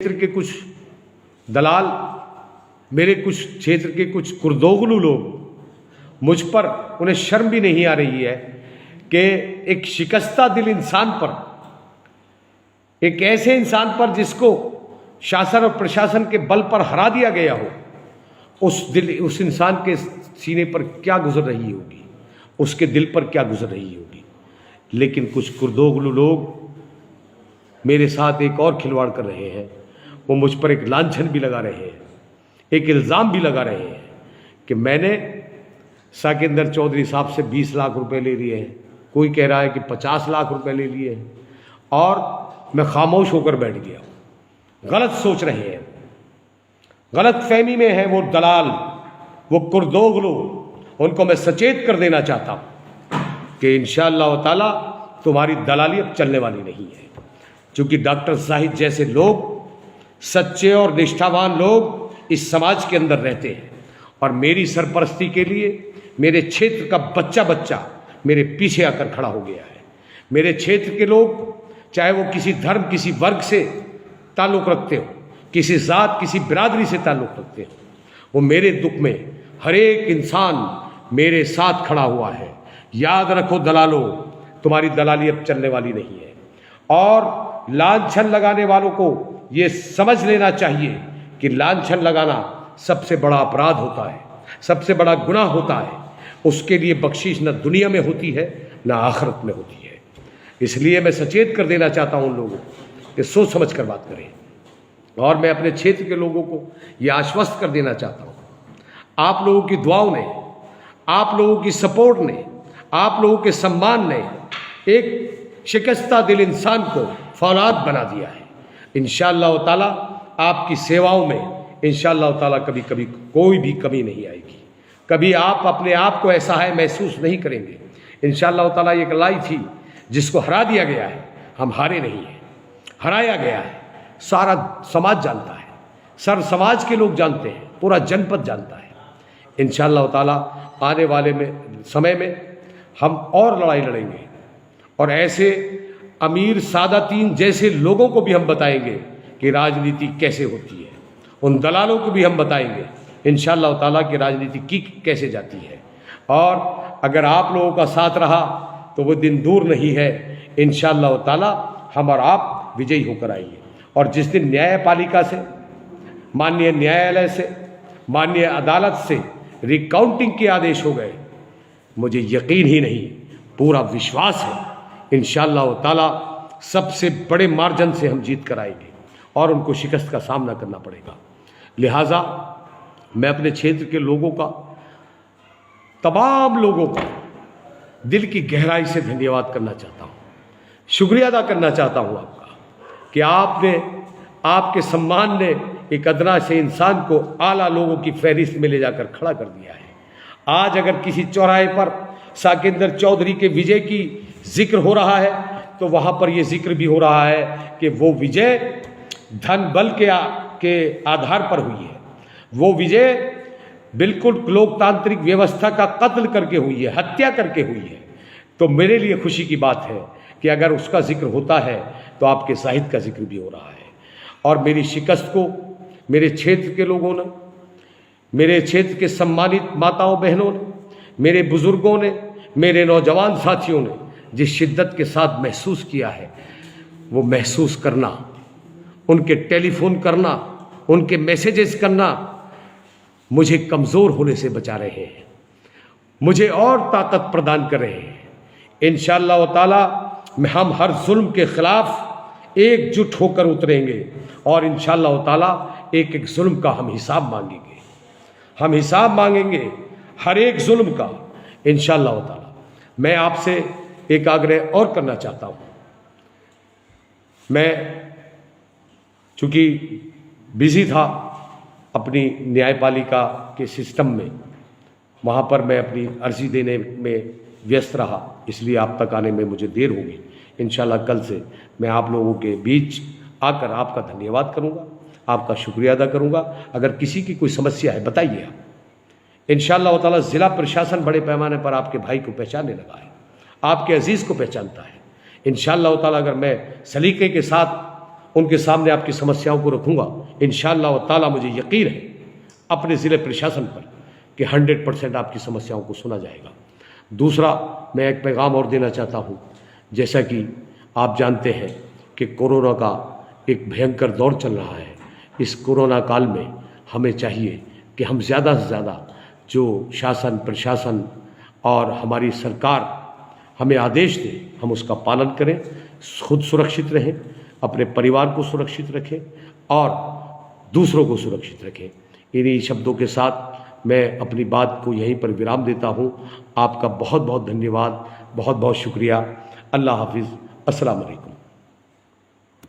क्षेत्र के कुछ दलाल, मेरे कुछ क्षेत्र के कुछ कुर्दोगलू लोग मुझ पर, उन्हें शर्म भी नहीं आ रही है कि एक शिकस्ता दिल इंसान पर, एक ऐसे इंसान पर जिसको शासन और प्रशासन के बल पर हरा दिया गया हो, उस इंसान के सीने पर क्या गुजर रही होगी, उसके दिल पर क्या गुजर रही होगी। लेकिन कुछ कुर्दोगलू लोग मेरे साथ एक और खिलवाड़ कर रहे हैं। वो मुझ पर एक लांछन भी लगा रहे हैं, एक इल्ज़ाम भी लगा रहे हैं कि मैंने साकिंदर चौधरी साहब से 20 लाख रुपए ले लिए हैं, कोई कह रहा है कि 50 लाख रुपए ले लिए हैं, और मैं खामोश होकर बैठ गया हूँ। गलत सोच रहे हैं, गलत फहमी में है वो दलाल, वो कुर्दोगलू। उनको मैं सचेत कर देना चाहता हूँ कि इंशाअल्लाह ताला तुम्हारी दलाली अब चलने वाली नहीं है। क्योंकि डॉक्टर जाहिद जैसे लोग, सच्चे और निष्ठावान लोग इस समाज के अंदर रहते हैं, और मेरी सरपरस्ती के लिए मेरे क्षेत्र का बच्चा बच्चा मेरे पीछे आकर खड़ा हो गया है। मेरे क्षेत्र के लोग, चाहे वो किसी धर्म, किसी वर्ग से ताल्लुक़ रखते हो, किसी ज़ात, किसी बिरादरी से ताल्लुक़ रखते हो, वो मेरे दुख में हर एक इंसान मेरे साथ खड़ा हुआ है। याद रखो दलालों, तुम्हारी दलाली अब चलने वाली नहीं है। और लांछन लगाने वालों को ये समझ लेना चाहिए कि लांछन लगाना सबसे बड़ा अपराध होता है, सबसे बड़ा गुनाह होता है। उसके लिए बख्शीश न दुनिया में होती है न आखिरत में होती है। इसलिए मैं सचेत कर देना चाहता हूँ उन लोगों को कि सोच समझ कर बात करें। और मैं अपने क्षेत्र के लोगों को ये आश्वस्त कर देना चाहता हूँ, आप लोगों की दुआओं ने, आप लोगों की सपोर्ट ने, आप लोगों के सम्मान ने एक शिकस्ता दिल इंसान को फौलाद बना दिया है। इंशाअल्लाह ताला आपकी सेवाओं में इंशाअल्लाह ताला कभी कभी कोई भी कमी नहीं आएगी। कभी आप अपने आप को असहाय महसूस नहीं करेंगे। इंशाअल्लाह ताला एक लड़ाई थी जिसको हरा दिया गया है, हम हारे नहीं हैं, हराया गया है। सारा समाज जानता है, सर समाज के लोग जानते हैं, पूरा जनपद जानता है। इंशाअल्लाह ताला आने वाले समय में हम और लड़ाई लड़ेंगे, और ऐसे अमीर सादातीन जैसे लोगों को भी हम बताएंगे कि राजनीति कैसे होती है। उन दलालों को भी हम बताएंगे इंशाअल्लाह ताला कि राजनीति की कैसे जाती है। और अगर आप लोगों का साथ रहा तो वो दिन दूर नहीं है, इंशाअल्लाह ताला हम और आप विजयी होकर आएंगे। और जिस दिन न्यायपालिका से, माननीय न्यायालय से, माननीय अदालत से रिकाउंटिंग के आदेश हो गए, मुझे यकीन ही नहीं, पूरा विश्वास है इंशाअल्लाह ताला सबसे बड़े मार्जिन से हम जीत कर आएंगे और उनको शिकस्त का सामना करना पड़ेगा। लिहाजा मैं अपने क्षेत्र के लोगों का, तमाम लोगों का दिल की गहराई से धन्यवाद करना चाहता हूँ, शुक्रिया अदा करना चाहता हूँ आपका कि आपने, आपके सम्मान ने एक अदना से इंसान को आला लोगों की फहरिस्त में ले जाकर खड़ा कर दिया है। आज अगर किसी चौराहे पर साकिंदर चौधरी के विजय की जिक्र हो रहा है तो वहाँ पर यह जिक्र भी हो रहा है कि वो विजय धन बल के आधार पर हुई है, वो विजय बिल्कुल लोकतांत्रिक व्यवस्था का कत्ल करके हुई है, हत्या करके हुई है। तो मेरे लिए खुशी की बात है कि अगर उसका जिक्र होता है तो आपके साहित्य का जिक्र भी हो रहा है। और मेरी शिकस्त को मेरे क्षेत्र के लोगों ने, मेरे क्षेत्र के सम्मानित माताओं बहनों ने, मेरे बुजुर्गों ने, मेरे नौजवान साथियों ने जिस शिद्दत के साथ महसूस किया है, वो महसूस करना, उनके टेलीफोन करना, उनके मैसेजेस करना मुझे कमज़ोर होने से बचा रहे हैं, मुझे और ताकत प्रदान कर रहे हैं। इंशाअल्लाह ताला हम हर जुल्म के खिलाफ एकजुट होकर उतरेंगे और इंशाअल्लाह ताला एक एक जुल्म का हम हिसाब मांगेंगे, हम हिसाब मांगेंगे हर एक जुल्म का इंशाअल्लाह ताला। मैं आपसे एक आग्रह और करना चाहता हूँ। मैं चूँकि बिज़ी था अपनी न्यायपालिका के सिस्टम में, वहाँ पर मैं अपनी अर्जी देने में व्यस्त रहा, इसलिए आप तक आने में मुझे देर होगी। इंशाअल्लाह कल से मैं आप लोगों के बीच आकर आपका धन्यवाद करूँगा, आपका शुक्रिया अदा करूँगा। अगर किसी की कोई समस्या है बताइए आप। इंशाअल्लाह ताला ज़िला प्रशासन बड़े पैमाने पर आपके भाई को पहचानने लगा है, आपके अजीज़ को पहचानता है। इंशाअल्लाह ताला अगर मैं सलीके के साथ उनके सामने आपकी समस्याओं को रखूँगा। इंशाअल्लाह ताला मुझे यकीन है अपने ज़िले प्रशासन पर कि 100% आपकी समस्याओं को सुना जाएगा। दूसरा, मैं एक पैगाम और देना चाहता हूँ। जैसा कि आप जानते हैं कि कोरोना का एक भयंकर दौर चल रहा है। इस कोरोना काल में हमें चाहिए कि हम ज़्यादा से ज़्यादा जो शासन प्रशासन और हमारी सरकार हमें आदेश दे, हम उसका पालन करें, खुद सुरक्षित रहें, अपने परिवार को सुरक्षित रखें और दूसरों को सुरक्षित रखें। इन्हीं शब्दों के साथ मैं अपनी बात को यहीं पर विराम देता हूँ। आपका बहुत बहुत धन्यवाद, बहुत बहुत शुक्रिया। अल्लाह हाफिज़। अस्सलाम वालेकुम।